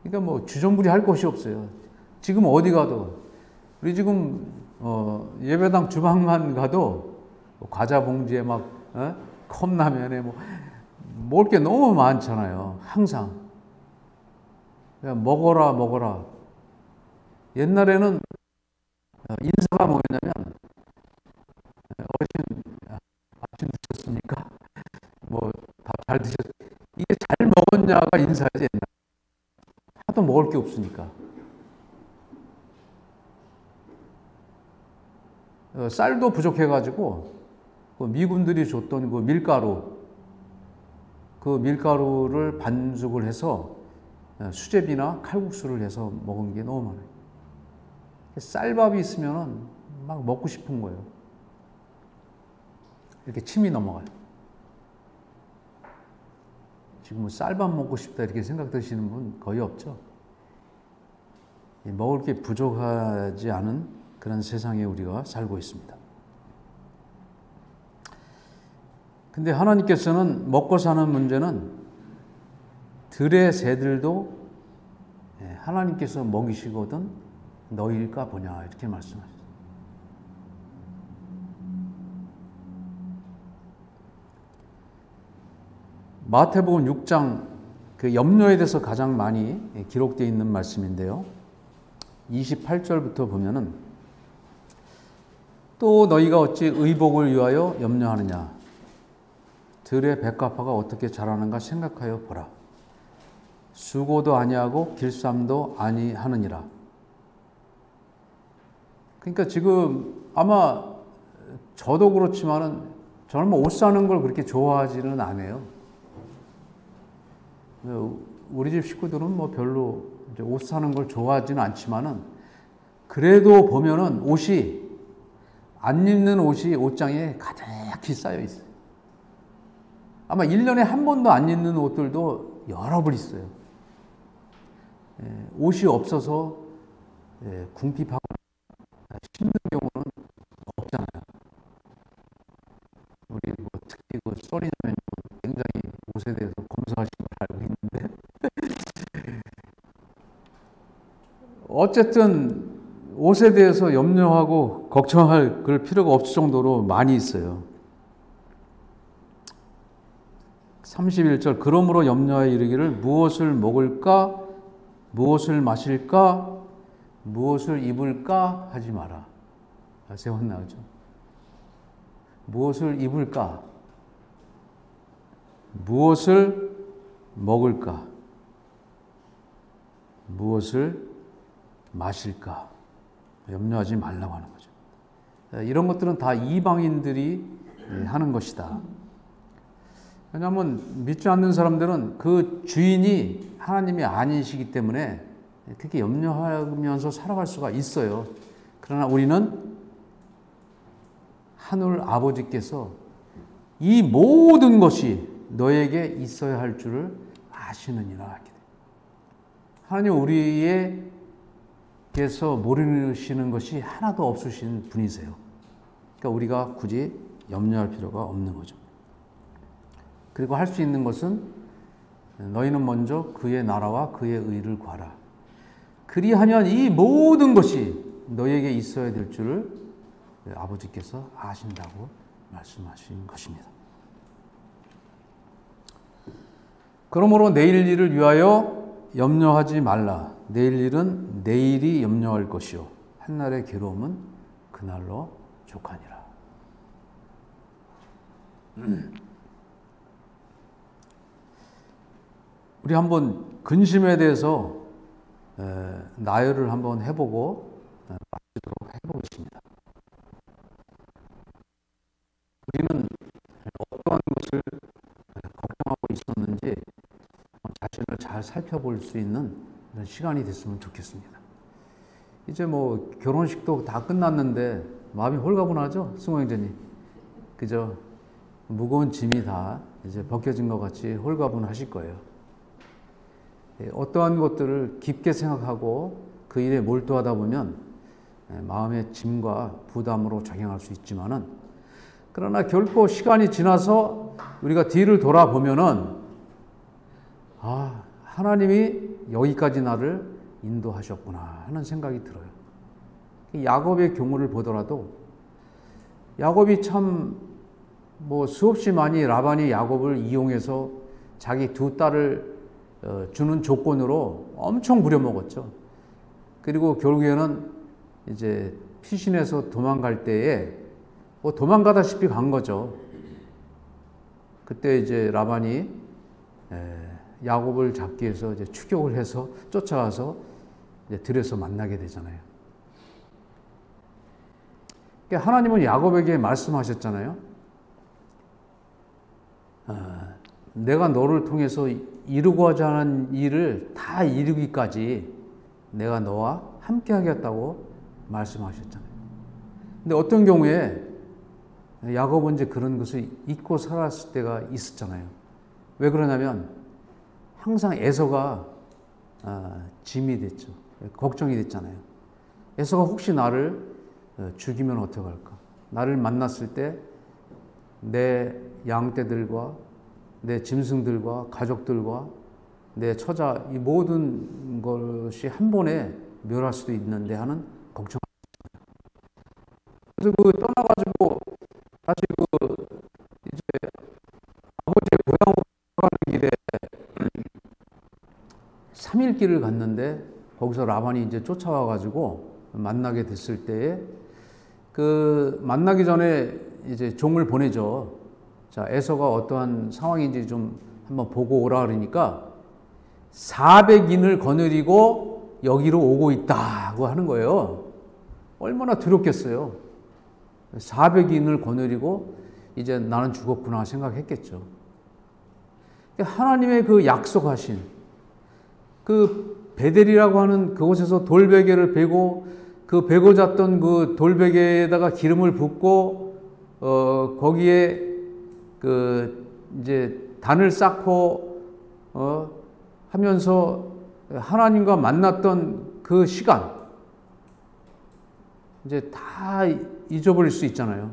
그러니까 뭐 주전부리 할 것이 없어요. 지금 어디 가도 우리 지금 예배당 주방만 가도 과자 봉지에 막 컵라면에 뭐 먹을 게 너무 많잖아요. 항상 그냥 먹어라 먹어라. 옛날에는 인사가 뭐였냐면 어르신 아침 드셨습니까? 뭐 밥 잘 드셨. 이게 잘 먹었냐가 인사지. 하도 먹을 게 없으니까. 쌀도 부족해가지고 그 미군들이 줬던 그 밀가루를 반죽을 해서 수제비나 칼국수를 해서 먹은 게 너무 많아요. 쌀밥이 있으면 막 먹고 싶은 거예요. 이렇게 침이 넘어가요. 지금 쌀밥 먹고 싶다 이렇게 생각되시는 분 거의 없죠. 먹을 게 부족하지 않은 그런 세상에 우리가 살고 있습니다. 근데 하나님께서는 먹고 사는 문제는 들의 새들도 하나님께서 먹이시거든 너희일까 보냐 이렇게 말씀하셨어요. 마태복음 6장 그 염려에 대해서 가장 많이 기록되어 있는 말씀인데요. 28절부터 보면은 또 너희가 어찌 의복을 위하여 염려하느냐 들의 백합화가 어떻게 자라는가 생각하여 보라. 수고도 아니하고 길쌈도 아니하느니라. 그러니까 지금 아마 저도 그렇지만은 저는 뭐 옷 사는 걸 그렇게 좋아하지는 않아요. 우리 집 식구들은 뭐 별로 이제 옷 사는 걸 좋아하지는 않지만은 그래도 보면은 안 입는 옷이 옷장에 가득히 쌓여 있어요. 아마 1년에 한 번도 안 입는 옷들도 여러 벌 있어요. 옷이 없어서 궁핍하거나 힘든 경우는 없잖아요. 우리 뭐 특히 그 썰이냐면 굉장히 옷에 대해서 검소하신 걸 알고 있는데 어쨌든 옷에 대해서 염려하고 걱정할 그럴 필요가 없을 정도로 많이 있어요. 31절 그러므로 염려하여 이르기를 무엇을 먹을까 무엇을 마실까 무엇을 입을까 하지 마라. 세번 나오죠. 무엇을 입을까 무엇을 먹을까 무엇을 마실까 염려하지 말라고 하는 거죠. 이런 것들은 다 이방인들이 하는 것이다. 왜냐하면 믿지 않는 사람들은 그 주인이 하나님이 아니시기 때문에 그렇게 염려하면서 살아갈 수가 있어요. 그러나 우리는 하늘 아버지께서 이 모든 것이 너에게 있어야 할 줄을 아시느니라. 하나님 우리에게서 모르시는 것이 하나도 없으신 분이세요. 그러니까 우리가 굳이 염려할 필요가 없는 거죠. 그리고 할 수 있는 것은 너희는 먼저 그의 나라와 그의 의를 구하라. 그리하면 이 모든 것이 너희에게 있어야 될 줄을 아버지께서 아신다고 말씀하신 것입니다. 그러므로 내일 일을 위하여 염려하지 말라. 내일 일은 내일이 염려할 것이요 한날의 괴로움은 그날로 족하니라. 우리 한번 근심에 대해서 나열을 한번 해보고 마치도록 해보겠습니다. 우리는 어떠한 것을 걱정하고 있었는지 자신을 잘 살펴볼 수 있는 이런 시간이 됐으면 좋겠습니다. 이제 뭐 결혼식도 다 끝났는데 마음이 홀가분하죠, 승호 형제님. 그죠? 무거운 짐이 다 이제 벗겨진 것 같이 홀가분하실 거예요. 어떠한 것들을 깊게 생각하고 그 일에 몰두하다 보면 마음의 짐과 부담으로 작용할 수 있지만은, 그러나 결코 시간이 지나서 우리가 뒤를 돌아보면은 하나님이 여기까지 나를 인도하셨구나 하는 생각이 들어요. 야곱의 경우를 보더라도 야곱이 참 뭐 수없이 많이 라반이 야곱을 이용해서 자기 두 딸을 주는 조건으로 엄청 부려먹었죠. 그리고 결국에는 이제 피신해서 도망갈 때에 뭐 도망가다시피 간 거죠. 그때 이제 라반이 야곱을 잡기 위해서 이제 추격을 해서 쫓아가서 이제 들에서 만나게 되잖아요. 그러니까 하나님은 야곱에게 말씀하셨잖아요. 내가 너를 통해서 이루고자 하는 일을 다 이루기까지 내가 너와 함께 하겠다고 말씀하셨잖아요. 근데 어떤 경우에 야곱은 이제 그런 것을 잊고 살았을 때가 있었잖아요. 왜 그러냐면 항상 에서가 짐이 됐죠. 걱정이 됐잖아요. 에서가 혹시 나를 죽이면 어떡할까? 나를 만났을 때 내 양떼들과 내 짐승들과 가족들과 내 처자, 이 모든 것이 한 번에 멸할 수도 있는데 하는 걱정. 그래서 떠나가지고 다시 이제 아버지의 고향으로 가는 길에 3일 길을 갔는데 거기서 라반이 이제 쫓아와가지고 만나게 됐을 때에 만나기 전에 이제 종을 보내죠. 자, 에서가 어떠한 상황인지 좀 한번 보고 오라 그러니까 400인을 거느리고 여기로 오고 있다고 하는 거예요. 얼마나 두렵겠어요. 400인을 거느리고 이제 나는 죽었구나 생각했겠죠. 하나님의 그 약속하신 그 베델이라고 하는 그곳에서 돌베개를 베고 그 베고 잤던 그 돌베개에다가 기름을 붓고 거기에 이제 단을 쌓고 하면서 하나님과 만났던 그 시간 이제 다 잊어버릴 수 있잖아요.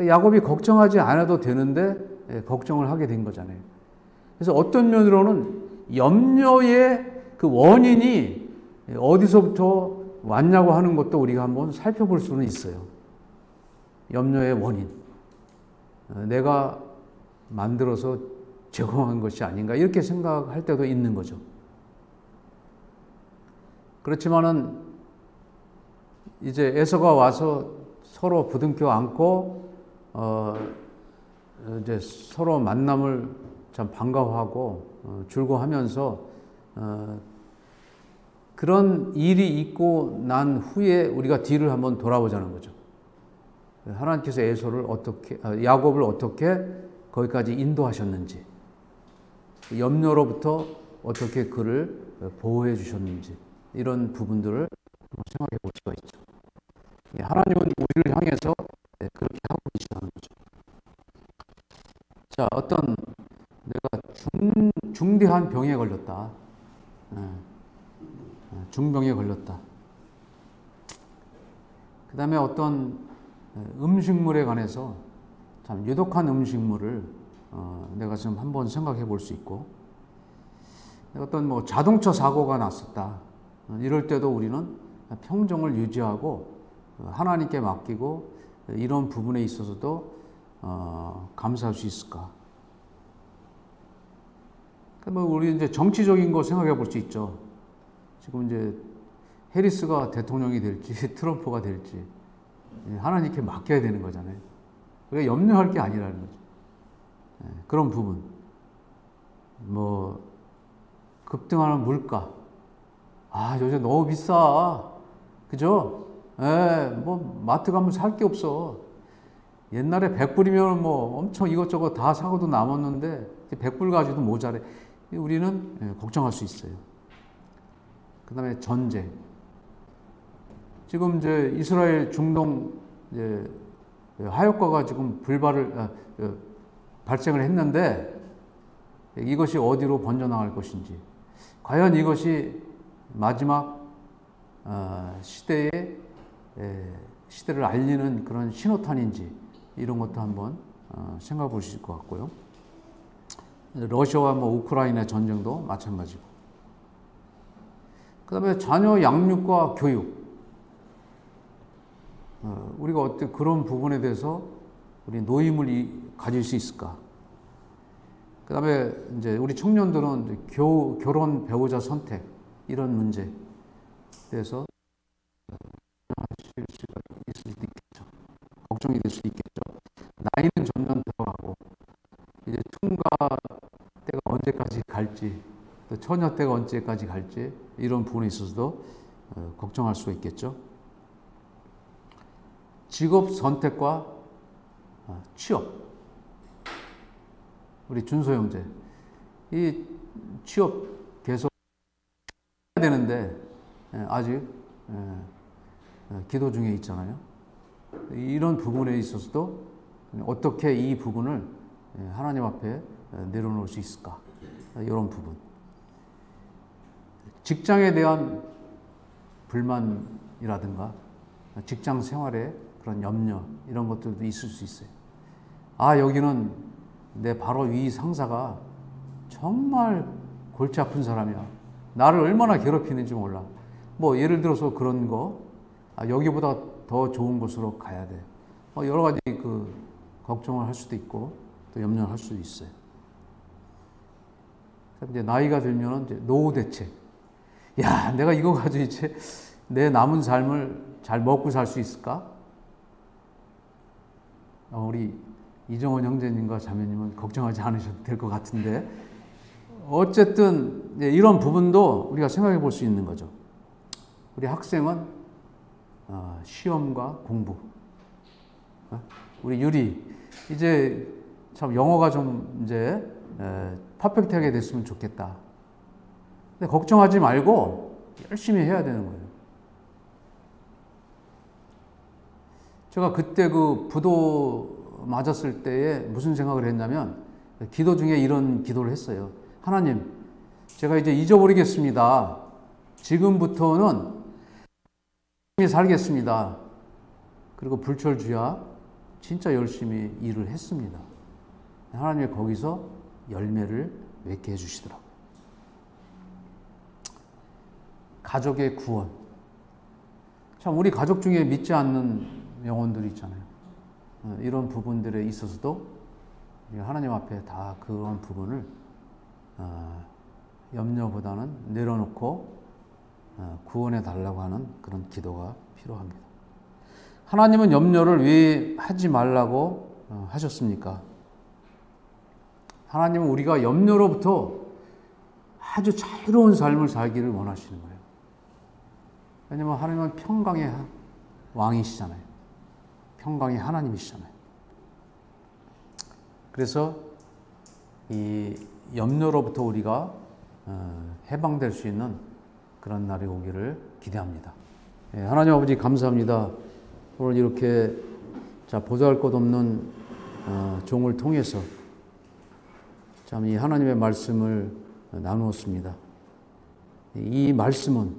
야곱이 걱정하지 않아도 되는데 걱정을 하게 된 거잖아요. 그래서 어떤 면으로는 염려의 그 원인이 어디서부터 왔냐고 하는 것도 우리가 한번 살펴볼 수는 있어요. 염려의 원인. 내가 만들어서 제공한 것이 아닌가 이렇게 생각할 때도 있는 거죠. 그렇지만은 이제 에서가 와서 서로 부둥켜 안고 이제 서로 만남을 참 반가워하고 즐거워하면서 그런 일이 있고 난 후에 우리가 뒤를 한번 돌아보자는 거죠. 하나님께서 야곱을 어떻게 거기까지 인도하셨는지, 염려로부터 어떻게 그를 보호해 주셨는지 이런 부분들을 생각해 볼 수가 있죠. 하나님은 우리를 향해서 그렇게 하고 계시다는 거죠. 자, 어떤 내가 중대한 병에 걸렸다. 중병에 걸렸다. 그 다음에 어떤 음식물에 관해서 참 유독한 음식물을 내가 지금 한번 생각해 볼 수 있고, 어떤 뭐 자동차 사고가 났었다. 이럴 때도 우리는 평정을 유지하고 하나님께 맡기고 이런 부분에 있어서도 감사할 수 있을까? 뭐 우리 이제 정치적인 거 생각해 볼 수 있죠. 지금 이제 해리스가 대통령이 될지 트럼프가 될지 하나님께 맡겨야 되는 거잖아요. 우리가 염려할 게 아니라는 거죠. 그런 부분. 뭐 급등하는 물가. 요새 너무 비싸. 그죠? 뭐 마트 가면 살 게 없어. 옛날에 100불이면 뭐 엄청 이것저것 다 사고도 남았는데 100불 가지고도 모자래. 우리는 걱정할 수 있어요. 그 다음에 전쟁. 지금 이제 이스라엘 중동 이제 하역과가 지금 발생을 했는데 이것이 어디로 번져나갈 것인지, 과연 이것이 마지막 시대를 알리는 그런 신호탄인지, 이런 것도 한번 생각해 보실 것 같고요. 러시아와 우크라이나 전쟁도 마찬가지고. 그 다음에 자녀 양육과 교육. 우리가 어떻게 그런 부분에 대해서 우리 노임을 가질 수 있을까? 그 다음에 이제 우리 청년들은 결혼 배우자 선택, 이런 문제에 대해서 하실 수가 있을 수도 있겠죠. 걱정이 될 수도 있겠죠. 나이는 점점 들어가고, 이제 총각 때가 언제까지 갈지, 또 처녀 때가 언제까지 갈지, 이런 부분에 있어서도 걱정할 수가 있겠죠. 직업 선택과 취업. 우리 준소 형제, 이 취업 계속 해야 되는데 아직 기도 중에 있잖아요. 이런 부분에 있어서도 어떻게 이 부분을 하나님 앞에 내려놓을 수 있을까? 이런 부분. 직장에 대한 불만이라든가 직장 생활에 그런 염려, 이런 것들도 있을 수 있어요. 여기는 내 바로 위 상사가 정말 골치 아픈 사람이야. 나를 얼마나 괴롭히는지 몰라. 뭐 예를 들어서 그런 거, 여기보다 더 좋은 곳으로 가야 돼. 여러 가지 걱정을 할 수도 있고 또 염려를 할 수도 있어요. 이제 나이가 들면 이제 노후 대책. 내가 이거 가지고 이제 내 남은 삶을 잘 먹고 살 수 있을까? 우리 이정원 형제님과 자매님은 걱정하지 않으셔도 될 것 같은데, 어쨌든 이런 부분도 우리가 생각해 볼 수 있는 거죠. 우리 학생은 시험과 공부. 우리 유리, 이제 참 영어가 좀 이제 퍼펙트하게 됐으면 좋겠다. 근데 걱정하지 말고 열심히 해야 되는 거예요. 제가 그때 부도 맞았을 때에 무슨 생각을 했냐면, 기도 중에 이런 기도를 했어요. 하나님, 제가 이제 잊어버리겠습니다. 지금부터는 열심히 살겠습니다. 그리고 불철주야 진짜 열심히 일을 했습니다. 하나님이 거기서 열매를 맺게 해주시더라고요. 가족의 구원. 참 우리 가족 중에 믿지 않는 영혼들이 있잖아요. 이런 부분들에 있어서도 하나님 앞에 다 그런 부분을 염려보다는 내려놓고 구원해 달라고 하는 그런 기도가 필요합니다. 하나님은 염려를 왜 하지 말라고 하셨습니까? 하나님은 우리가 염려로부터 아주 자유로운 삶을 살기를 원하시는 거예요. 왜냐하면 하나님은 평강의 왕이시잖아요. 평강의 하나님이시잖아요. 그래서 이 염려로부터 우리가 해방될 수 있는 그런 날이 오기를 기대합니다. 하나님 아버지 감사합니다. 오늘 이렇게 보도할 것 없는 종을 통해서 참 이 하나님의 말씀을 나누었습니다. 이 말씀은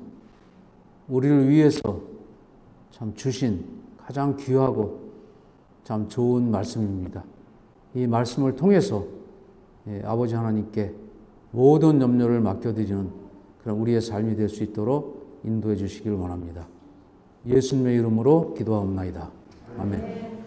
우리를 위해서 참 주신 가장 귀하고 참 좋은 말씀입니다. 이 말씀을 통해서 아버지 하나님께 모든 염려를 맡겨드리는 그런 우리의 삶이 될 수 있도록 인도해 주시길 원합니다. 예수님의 이름으로 기도하옵나이다. 아멘.